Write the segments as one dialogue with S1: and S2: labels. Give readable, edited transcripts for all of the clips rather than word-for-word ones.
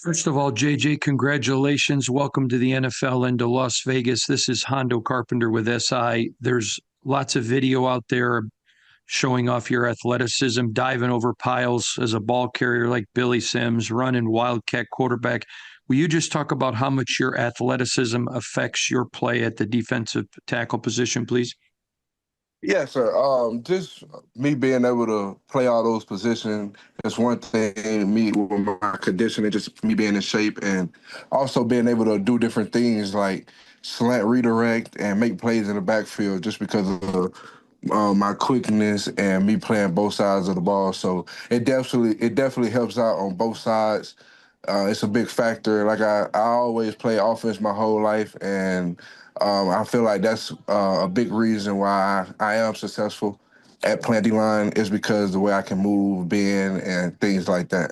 S1: First of all, JJ, congratulations. Welcome to the NFL and to Las Vegas. This is Hondo Carpenter with SI. There's lots of video out there showing off your athleticism, diving over piles as a ball carrier like Billy Sims, running wildcat quarterback. Will you just talk about how much your athleticism affects your play at the defensive tackle position, please?
S2: Yeah, sir. Just me being able to play all those positions is one thing. Me with my conditioning, just me being in shape, and also being able to do different things like slant redirect and make plays in the backfield, just because of my quickness and me playing both sides of the ball. So it definitely helps out on both sides. It's a big factor. Like I always play offense my whole life, and I feel like that's a big reason why I am successful at playing D-line is because the way I can move, bend, and things like that.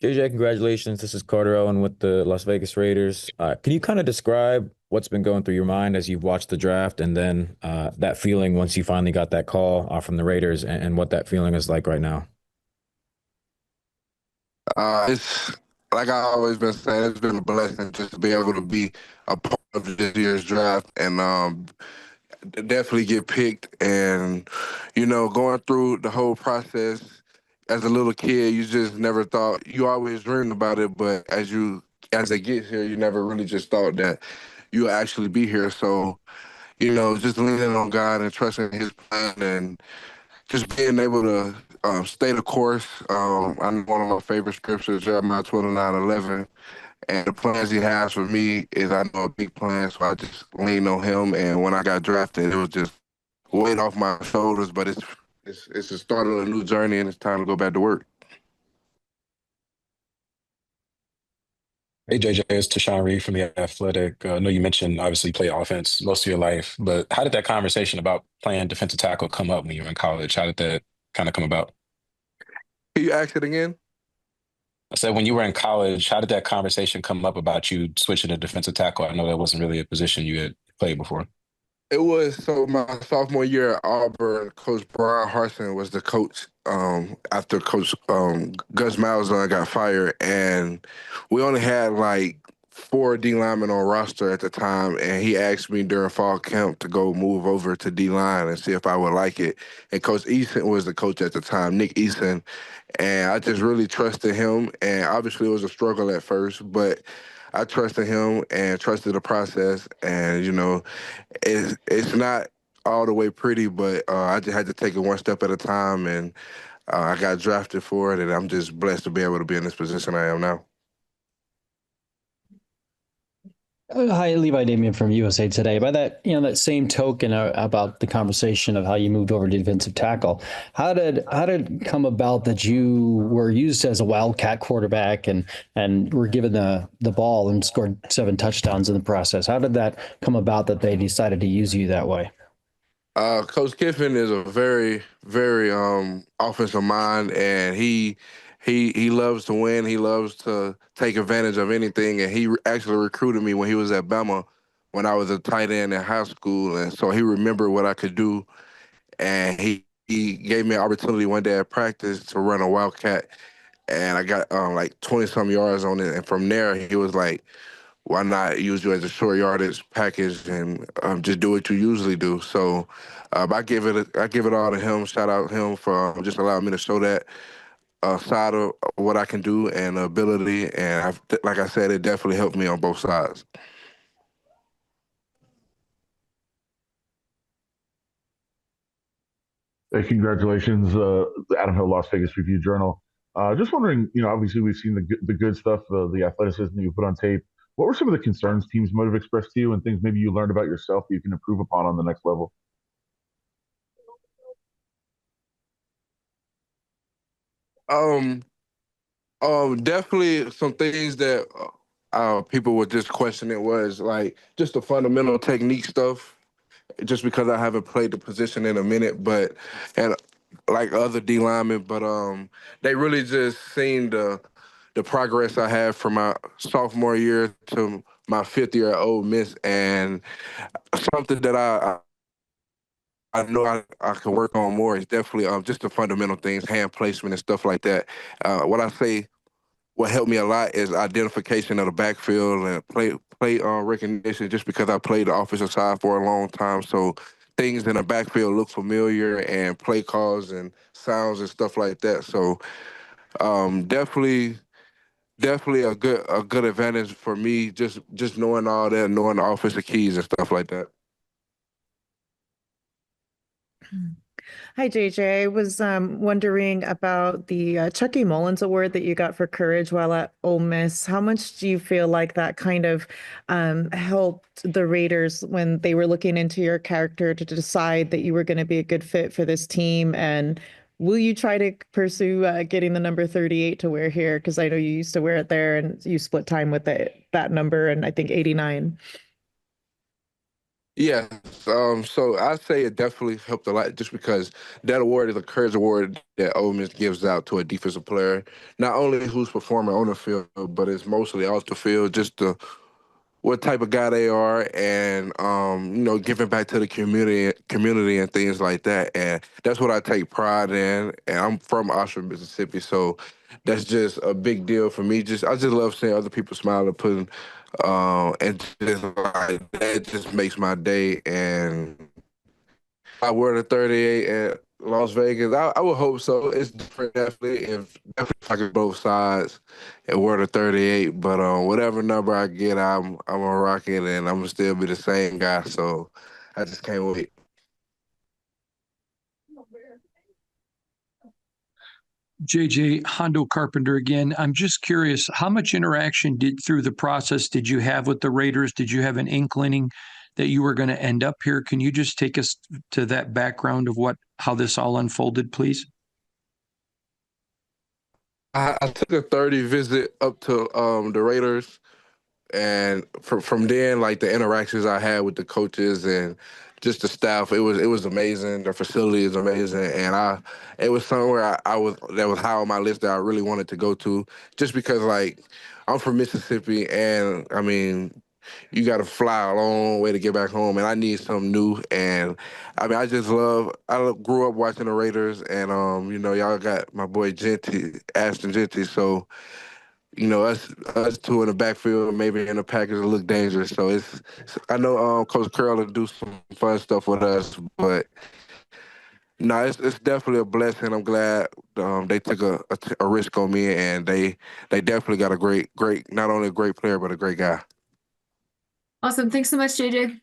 S3: JJ, congratulations. This is Carter Owen with the Las Vegas Raiders. Can you kind of describe what's been going through your mind as you've watched the draft and then that feeling once you finally got that call from the Raiders and what that feeling is like right now?
S2: It's like I always been saying, it's been a blessing just to be able to be a part of this year's draft and definitely get picked. And going through the whole process as a little kid, you just never thought you always dreamed about it, but as it gets here, you never really just thought that you would actually be here. So just leaning on God and trusting His plan and just being able to stay the course. I know one of my favorite scriptures, Jeremiah 29:11, and the plans He has for me is I know a big plan, so I just lean on Him. And when I got drafted, it was just weight off my shoulders. But it's the start of a new journey, and it's time to go back to work.
S4: Hey JJ, it's Tashawn Reed from the Athletic. I know you mentioned obviously you play offense most of your life, but how did that conversation about playing defensive tackle come up when you were in college? How did that kind of come about?
S2: Can you ask it again?
S4: I said when you were in college, how did that conversation come up about you switching to defensive tackle? I know that wasn't really a position you had played before.
S2: It was so my sophomore year at Auburn, Coach Brian Harson was the coach after Coach Gus Malzahn got fired, and we only had like four D linemen on roster at the time, and he asked me during fall camp to go move over to D line and see if I would like it. And Coach Eason was the coach at the time, Nick Eason, and I just really trusted him. And obviously, it was a struggle at first, but I trusted him and trusted the process. And it's not all the way pretty, but I just had to take it one step at a time, and I got drafted for it, and I'm just blessed to be able to be in this position I am now.
S5: Hi, Levi Damien from USA Today. By that, that same token about the conversation of how you moved over to defensive tackle, how did it come about that you were used as a wildcat quarterback and were given the ball and scored 7 touchdowns in the process? How did that come about that they decided to use you that way?
S2: Coach Kiffin is a very, very offensive mind, and he loves to win. He loves to take advantage of anything, and he actually recruited me when he was at Bama when I was a tight end in high school, and so he remembered what I could do, and he gave me an opportunity one day at practice to run a wildcat, and I got like 20 some yards on it, and from there he was like, why not use you as a short yardage package and just do what you usually do? So I give it all to him. Shout out him for just allowing me to show that side of what I can do and ability. And like I said, it definitely helped me on both sides.
S6: Hey, congratulations, the Adam Hill Las Vegas Review Journal. Just wondering, obviously we've seen the good stuff, the athleticism you put on tape. What were some of the concerns teams might have expressed to you and things maybe you learned about yourself that you can improve upon on the next level?
S2: Um, Definitely some things that people were just questioning was like just the fundamental technique stuff. Just because I haven't played the position in a minute, but and like other D linemen, but they really just seen the progress I had from my sophomore year to my 5th year at Ole Miss, and something that I know I can work on more is definitely just the fundamental things, hand placement and stuff like that. What helped me a lot is identification of the backfield and play recognition. Just because I played the offensive side for a long time, so things in the backfield look familiar and play calls and sounds and stuff like that. So definitely a good advantage for me. Just knowing all that, knowing the offensive keys and stuff like that.
S7: Hi, JJ. I was wondering about the Chucky Mullins Award that you got for courage while at Ole Miss. How much do you feel like that kind of helped the Raiders when they were looking into your character to decide that you were going to be a good fit for this team? And will you try to pursue getting the number 38 to wear here? Because I know you used to wear it there and you split time with that number and I think 89.
S2: Yes. So I'd say it definitely helped a lot just because that award is a courage award that Ole Miss gives out to a defensive player, not only who's performing on the field, but it's mostly off the field, just what type of guy they are and giving back to the community and things like that. And that's what I take pride in. And I'm from Oshland, Mississippi, so that's just a big deal for me. I just love seeing other people smile and putting and just like that just makes my day. And I wear the 38 at Las Vegas. I would hope so. It's different, definitely. If I could both sides and wear the 38, but whatever number I get, I'm gonna rock it, and I'm gonna still be the same guy. So I just can't wait.
S1: JJ, Hondo Carpenter again. I'm just curious, how much interaction through the process did you have with the Raiders? Did you have an inkling that you were going to end up here? Can you just take us to that background of how this all unfolded, please?
S2: I took a 30 visit up to the Raiders, and from then, like the interactions I had with the coaches and just the staff, it was amazing. The facility is amazing, and it was somewhere I was that was high on my list that I really wanted to go to, just because like I'm from Mississippi, and I mean you got to fly a long way to get back home, and I need something new. And I mean, I grew up watching the Raiders, and y'all got my boy Ashton Genty, so us two in the backfield, maybe in the Packers, it look dangerous. So I know Coach Curl will do some fun stuff with us, but no, it's definitely a blessing. I'm glad they took a risk on me, and they definitely got a great, not only a great player but a great guy.
S8: Awesome. Thanks so much, JJ.